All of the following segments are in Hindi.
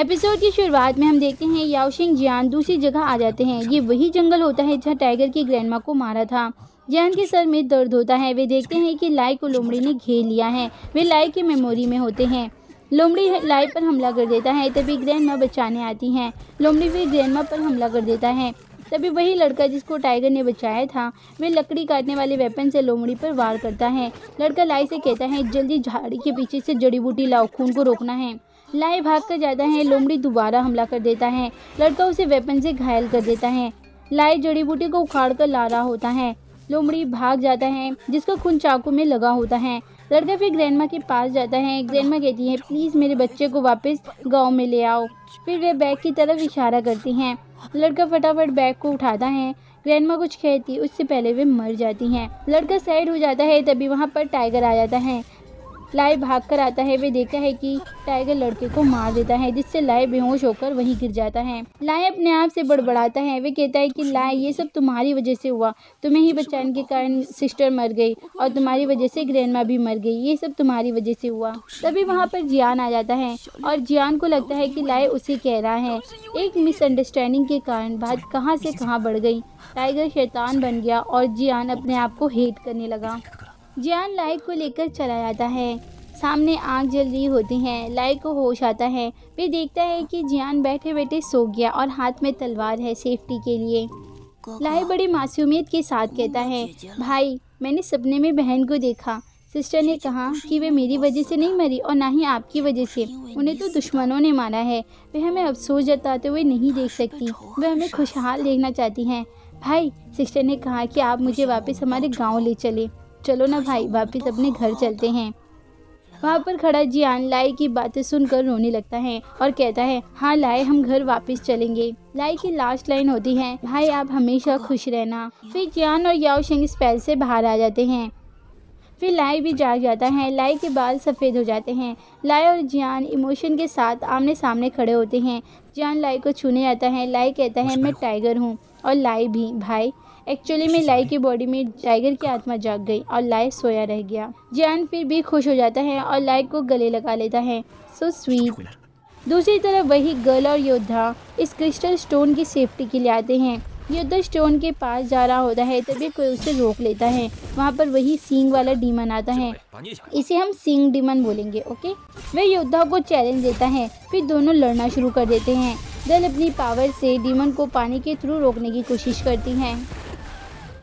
एपिसोड की शुरुआत में हम देखते हैं याओशिंग जियान दूसरी जगह आ जाते हैं। ये वही जंगल होता है जहाँ टाइगर की ग्रैंडमा को मारा था। जियान के सर में दर्द होता है। वे देखते हैं कि लाई को लोमड़ी ने घेर लिया है। वे लाई की मेमोरी में होते हैं। लोमड़ी लाई पर हमला कर देता है। तभी ग्रैंडमा बचाने आती हैं। लोमड़ी फिर ग्रैंडमा पर हमला कर देता है। तभी वही लड़का जिसको टाइगर ने बचाया था, वे लकड़ी काटने वाले वेपन से लोमड़ी पर वार करता है। लड़का लाई से कहता है, जल्दी झाड़ी के पीछे से जड़ी बूटी लाओ, खून को रोकना है। लाई भाग कर जाता है। लोमड़ी दोबारा हमला कर देता है। लड़का उसे वेपन से घायल कर देता है। लाई जड़ी बूटी को उखाड़ कर ला रहा होता है। लोमड़ी भाग जाता है, जिसका खून चाकू में लगा होता है। लड़का फिर ग्रैंडमा के पास जाता है। ग्रैंडमा कहती है, प्लीज़ मेरे बच्चे को वापस गांव में ले आओ। फिर वे बैग की तरफ इशारा करती हैं। लड़का फटाफट बैग को उठाता है। ग्रैंडमा कुछ कहती उससे पहले वे मर जाती हैं। लड़का सैड हो जाता है। तभी वहाँ पर टाइगर आ जाता है। लाई भाग कर आता है। वे देखता है कि टाइगर लड़के को मार देता है, जिससे लाई बेहोश होकर वहीं गिर जाता है। लाई अपने आप से बड़बड़ाता है। वे कहता है कि लाई, ये सब तुम्हारी वजह से हुआ। तुम्हें ही बचाने के कारण सिस्टर मर गई और तुम्हारी वजह से ग्रैंडमा भी मर गई। ये सब तुम्हारी वजह से हुआ। तभी वहाँ पर जियान आ जाता है और जियान को लगता है कि लाई उसे कह रहा है। एक मिसअंडरस्टैंडिंग के कारण बात कहाँ से कहाँ बढ़ गई। टाइगर शैतान बन गया और जियान अपने आप को हेट करने लगा। जियान लाई को लेकर चला जाता है। सामने आग जल रही होती है। लाई को होश आता है। वे देखता है कि जियान बैठे बैठे सो गया और हाथ में तलवार है सेफ्टी के लिए। लाई बड़ी मासूमियत के साथ कहता है, भाई, मैंने सपने में बहन को देखा। सिस्टर ने कहा कि वे मेरी वजह से नहीं मरी और ना ही आपकी वजह से। उन्हें तो दुश्मनों ने मारा है। वे हमें अफसोस जताते हुए नहीं देख सकती। वे हमें खुशहाल देखना चाहती हैं। भाई, सिस्टर ने कहा कि आप मुझे वापस हमारे गाँव ले चले। चलो ना भाई, वापस अपने घर चलते हैं। वहाँ पर खड़ा जियान लाई की बातें सुनकर रोने लगता है और कहता है, हाँ लाई, हम घर वापस चलेंगे। लाई की लास्ट लाइन होती है, भाई आप हमेशा खुश रहना। फिर जियान और याओशिंग स्पेल से बाहर आ जाते हैं। फिर लाई भी जाग जाता है। लाई के बाल सफ़ेद हो जाते हैं। लाई और जियान इमोशन के साथ आमने सामने खड़े होते हैं। जियान लाई को छूने आता है। लाई कहता है, मैं टाइगर हूँ। और लाई भी, भाई, एक्चुअली में लाई की बॉडी में टाइगर की आत्मा जाग गई और लाई सोया रह गया। जियान फिर भी खुश हो जाता है और लाई को गले लगा लेता है। So sweet. दूसरी तरफ वही गर्ल और योद्धा इस क्रिस्टल स्टोन की सेफ्टी के लिए आते हैं। योद्धा स्टोन के पास जा रहा होता है, तभी कोई उसे रोक लेता है। वहाँ पर वही सींग वाला डीमन आता है। इसे हम सींग डीमन बोलेंगे, ओके। वह योद्धा को चैलेंज देता है। फिर दोनों लड़ना शुरू कर देते हैं। गर्ल अपनी पावर से डीमन को पानी के थ्रू रोकने की कोशिश करती हैं।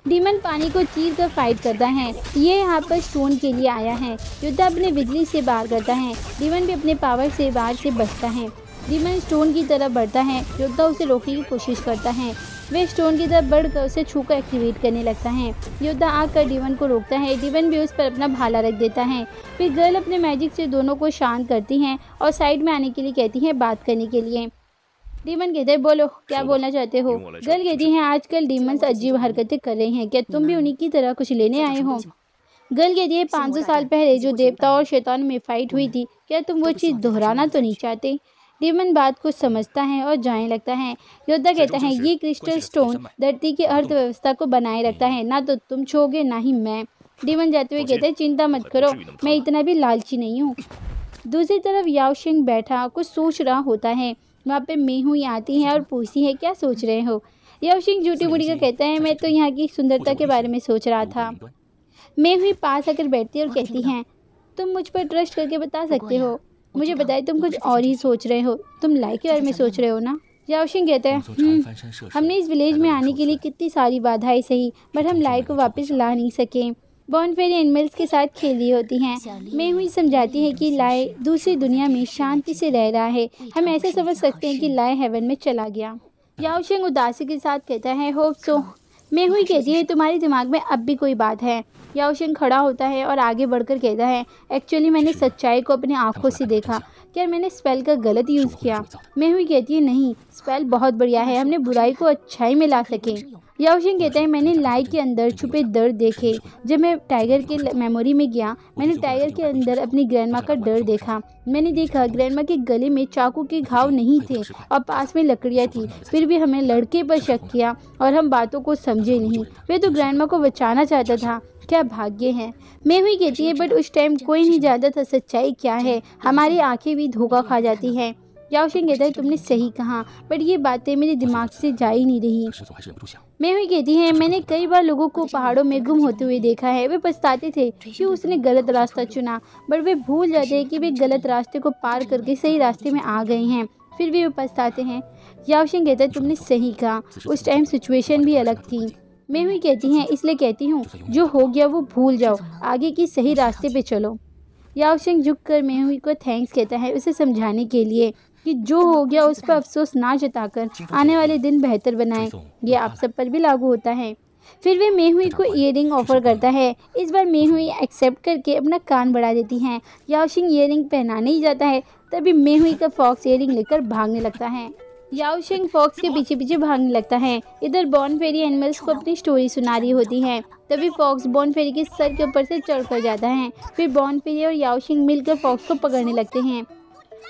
डीमन पानी को चीर कर फाइट करता है। ये यहाँ पर स्टोन के लिए आया है। योद्धा अपने बिजली से बाहर करता है। डीमन भी अपने पावर से बाहर से बचता है। डीमन स्टोन की तरफ बढ़ता है। योद्धा उसे रोकने की कोशिश करता है। वे स्टोन की तरफ बढ़कर उसे छूकर एक्टिवेट करने लगता है। योद्धा आकर डीमन को रोकता है। डीमन भी उस पर अपना भाला रख देता है। फिर गर्ल अपने मैजिक से दोनों को शांत करती हैं और साइड में आने के लिए कहती हैं बात करने के लिए। डीमन कहते हैं, बोलो क्या बोलना चाहते हो। गर्ल कहती हैं, आजकल डीमंस अजीब हरकतें कर रहे हैं, क्या तुम भी उन्हीं की तरह कुछ लेने आए हो। गर्ल कहती है, 500 साल पहले जो देवता और शैतान में फाइट हुई थी, क्या तुम वो चीज़ दोहराना तो नहीं चाहते। डीमन बात को समझता है और जाने लगता है। योद्धा कहता है, ये क्रिस्टल स्टोन धरती की अर्थव्यवस्था को बनाए रखता है, ना तो तुम छोगे ना ही मैं। डीमन जाते हुए कहते हैं, चिंता मत करो, मैं इतना भी लालची नहीं हूँ। दूसरी तरफ याओशिंग बैठा कुछ सोच रहा होता है। वहाँ पे मेहुई आती है और पूछती है, क्या सोच रहे हो। याओशिंग झूठी मुड़ी का कहता है, मैं तो यहाँ की सुंदरता के बारे में सोच रहा था। मेहुई पास आकर बैठती है और कहती हैं, तुम मुझ पर ट्रस्ट करके बता सकते हो। मुझे बताए तुम कुछ और ही सोच रहे हो। तुम लाई के बारे में सोच रहे हो ना। याओशिंग कहते हैं, हमने इस विलेज में आने के लिए कितनी सारी बाधाएं सही, बट हम लाई को वापस ला नहीं सके। बॉनफेयर एनिमल्स के साथ खेल रही होती हैं। मेहुई समझाती है कि लाई दूसरी दुनिया में शांति से रह रहा है। हम ऐसे समझ सकते हैं कि लाई हेवन में चला गया। याओशिंग उदासी के साथ कहता है, होप सो। मेहुई कहती है, तुम्हारे दिमाग में अब भी कोई बात है। याओशिंग खड़ा होता है और आगे बढ़कर कहता है, एक्चुअली मैंने सच्चाई को अपनी आंखों से देखा। क्या मैंने स्पेल का गलत यूज़ किया। मेहुई कहती है, नहीं, स्पेल बहुत बढ़िया है, हमने बुराई को अच्छाई में ला सके। याओशिंग कहता है, मैंने लाई के अंदर छुपे दर्द देखे। जब मैं टाइगर के मेमोरी में गया, मैंने टाइगर के अंदर अपनी ग्रैंडमा का डर देखा। मैंने देखा ग्रैंडमा के गले में चाकू के घाव नहीं थे और पास में लकड़ियाँ थी। फिर भी हमें लड़के पर शक किया और हम बातों को समझे नहीं। वे तो ग्रैंडमा को बचाना चाहता था। क्या भाग्य है। मेहुई कहती है, बट उस टाइम कोई नहीं जानता था सच्चाई क्या है। हमारी आंखें भी धोखा खा जाती हैं। याओशिंग कहता है तुमने सही कहा, बट ये बातें मेरे दिमाग से जा ही नहीं रही। मेहुई कहती है मैंने कई बार लोगों को पहाड़ों में गुम होते हुए देखा है। वे पछताते थे कि उसने गलत रास्ता चुना, बट वे भूल जाते हैं कि वे गलत रास्ते को पार करके सही रास्ते में आ गए हैं, फिर भी वे पछताते हैं। याओशिंग कहता है तुमने सही कहा, उस टाइम सिचुएशन भी अलग थी। मेहुई कहती हैं इसलिए कहती हूँ जो हो गया वो भूल जाओ, आगे की सही रास्ते पे चलो। याओशिंग झुककर मेहुई को थैंक्स कहता है उसे समझाने के लिए कि जो हो गया उस पर अफसोस ना जताकर आने वाले दिन बेहतर बनाएं। ये आप सब पर भी लागू होता है। फिर वे मेहुई को ईयरिंग ऑफर करता है। इस बार मेहुई एक्सेप्ट करके अपना कान बढ़ा देती हैं। याओशिंग ईयरिंग पहनाने ही जाता है, तभी मेहुई का फॉक्स ईयरिंग लेकर भागने लगता है। याओशिंग फॉक्स के पीछे पीछे भागने लगता है। इधर बॉर्न फेरी एनिमल्स को अपनी स्टोरी सुना रही होती है, तभी फॉक्स बॉर्न फेरी के सर के ऊपर से चढ़ कर जाता है। फिर बॉर्न फेरी और याओशिंग मिलकर फॉक्स को पकड़ने लगते हैं।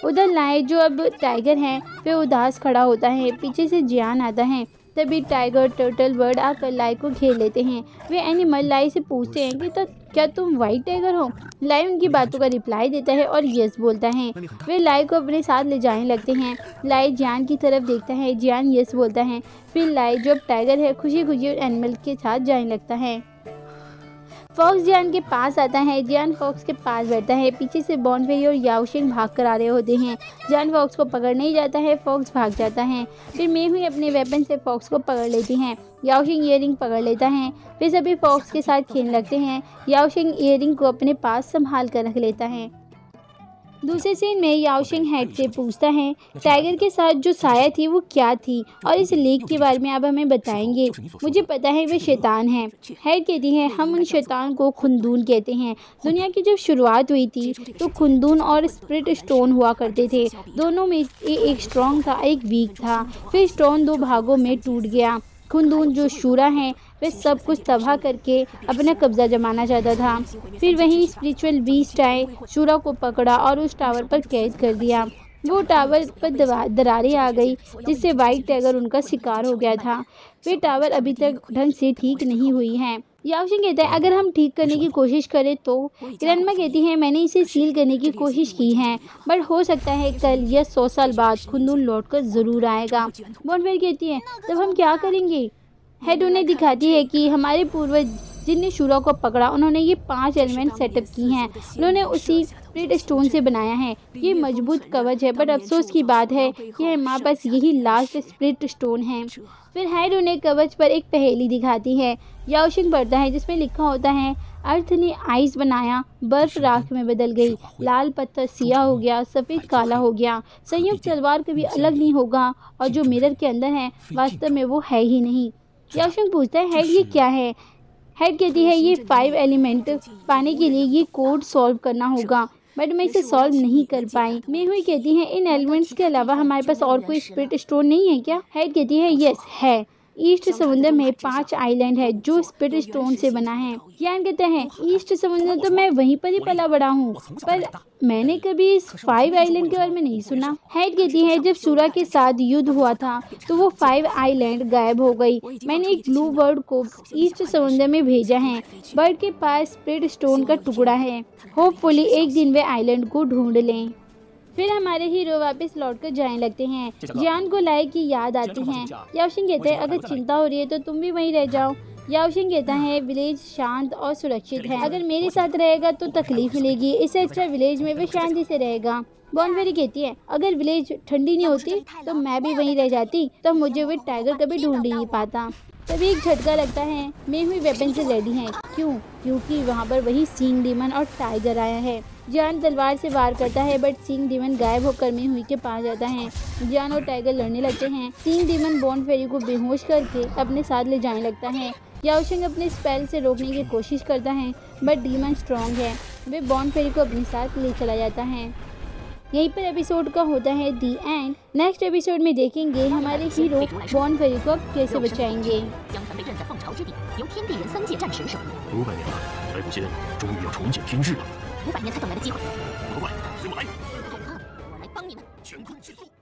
उधर लाई जो अब टाइगर है वे उदास खड़ा होता है। पीछे से जियान आता है, तभी टाइगर टर्टल बर्ड आकर लाई को घेर लेते हैं। वे एनिमल लाई से पूछते हैं कि तो क्या तुम वाइट टाइगर हो। लाई उनकी बातों का रिप्लाई देता है और यस बोलता है। वे लाई को अपने साथ ले जाने लगते हैं। लाई जियान की तरफ देखता है, जियान यस बोलता है। फिर लाई जो अब टाइगर है खुशी खुशी एनिमल के साथ जाने लगता है। फॉक्स जियान के पास आता है। जियान फॉक्स के पास बैठता है। पीछे से बॉर्न फेरी और याओशिंग भाग कर आ रहे होते हैं। जियान फॉक्स को पकड़ने ही जाता है, फॉक्स भाग जाता है। फिर मेहुई अपने वेपन से फॉक्स को पकड़ लेती हैं। याओशिंग ईयरिंग पकड़ लेता है। फिर सभी फॉक्स के साथ खेलने लगते हैं। याओशिंग ईयरिंग को अपने पास संभाल कर रख लेता है। दूसरे सीन में याओशिंग हेड से पूछता है टाइगर के साथ जो साया थी वो क्या थी और इस लेक के बारे में आप हमें बताएंगे। मुझे पता है वे शैतान हैं। हेड कहती है हम उन शैतान को खुंदून कहते हैं। दुनिया की जब शुरुआत हुई थी तो खुंदून और स्प्रिट स्टोन हुआ करते थे। दोनों में एक स्ट्रॉन्ग था, एक वीक था। फिर स्टोन दो भागों में टूट गया। खुंदून जो शूरा हैं वे सब कुछ तबाह करके अपना कब्जा जमाना चाहता था। फिर वहीं स्पिरिचुअल बीस्ट आए, शूरा को पकड़ा और उस टावर पर कैद कर दिया। वो टावर पर दरारें आ गई जिससे वाइट टाइगर उनका शिकार हो गया था। वे टावर अभी तक ढंग से ठीक नहीं हुई हैं। याओशिंग कहता है अगर हम ठीक करने की कोशिश करें तो। ग्रैंडमा कहती है मैंने इसे सील करने की कोशिश की है, बट हो सकता है कल या 100 साल बाद खुंदून लौटकर ज़रूर आएगा। बॉनफेयर कहती है तब हम क्या करेंगे। हेड उन्हें दिखाती है कि हमारे पूर्वज जिनने शूरा को पकड़ा उन्होंने ये 5 एलिमेंट सेटअप की हैं। उन्होंने उसी स्प्रिट स्टोन से बनाया है। ये मजबूत कवच है, बट अफसोस की बात है कि हमारे पास यही लास्ट स्प्रिट स्टोन है। फिर हेड उन्हें कवच पर एक पहेली दिखाती है। याओशिंग पढ़ता है जिसमें लिखा होता है अर्थ ने आइस बनाया, बर्फ राख में बदल गई, लाल पत्थर सिया हो गया, सफ़ेद काला हो गया, संयुक्त तलवार कभी अलग नहीं होगा और जो मिरर के अंदर है वास्तव में वो है ही नहीं। याओशिंग पूछता है हेड ये क्या है। हेड कहती है ये 5 एलिमेंट पाने के लिए ये कोड सॉल्व करना होगा, बट मैं इसे सॉल्व नहीं कर पाई। मेहुई कहती है इन एलिमेंट्स के अलावा हमारे पास और कोई स्पिरिट स्टोन नहीं है क्या। हेड कहती है यस है। ईस्ट समुद्र में 5 आइलैंड है जो स्पिरिट स्टोन से बना है। ज्ञान कहते हैं ईस्ट समुद्र तो मैं वहीं पर ही पला बड़ा हूँ, पर मैंने कभी इस 5 आइलैंड के बारे में नहीं सुना। हेड कहती है जब शूरा के साथ युद्ध हुआ था तो वो 5 आइलैंड गायब हो गई। मैंने एक ब्लू बर्ड को ईस्ट समुद्र में भेजा है। बर्ड के पास स्पिरिट स्टोन का टुकड़ा है। होपफुली एक दिन वे आइलैंड को ढूंढ लें। फिर हमारे हीरो वापस लौटकर जाने लगते हैं। जियान को लाई की याद आती है। याओशिंग कहते हैं अगर चिंता हो रही है तो तुम भी वहीं रह जाओ। याओशिंग कहता है विलेज शांत और सुरक्षित है, अगर मेरे साथ रहेगा तो तकलीफ मिलेगी, इससे अच्छा विलेज में भी शांति से रहेगा। बॉनफेरी कहती है अगर विलेज ठंडी नहीं होती तो मैं भी वहीं रह जाती, तो मुझे वो टाइगर कभी ढूंढ ही नहीं पाता। तभी एक झटका लगता है। मेहुई वेपन से रेडी है। क्योंकि वहाँ पर वही सींग डीमन और टाइगर आया है। जियान तलवार से वार करता है, बट सींग डीमन गायब होकर मेहुई के पास जाता है। जियान और टाइगर लड़ने लगते हैं। सींग डीमन बॉनफेरी को बेहोश करके अपने साथ ले जाने लगता है। याओशिंग अपने स्पेल से रोकने की कोशिश करता है, बट डीमन स्ट्रॉन्ग है। वे बॉनफेरी को अपने साथ ले चला जाता है। यहीं पर एपिसोड का होता है दी एंड। नेक्स्ट एपिसोड में देखेंगे हमारे हीरो बॉनफेरी को कैसे बचाएंगे। 500年才等来的机会。不怪，随我来。可怕，我来帮你们。乾坤之速。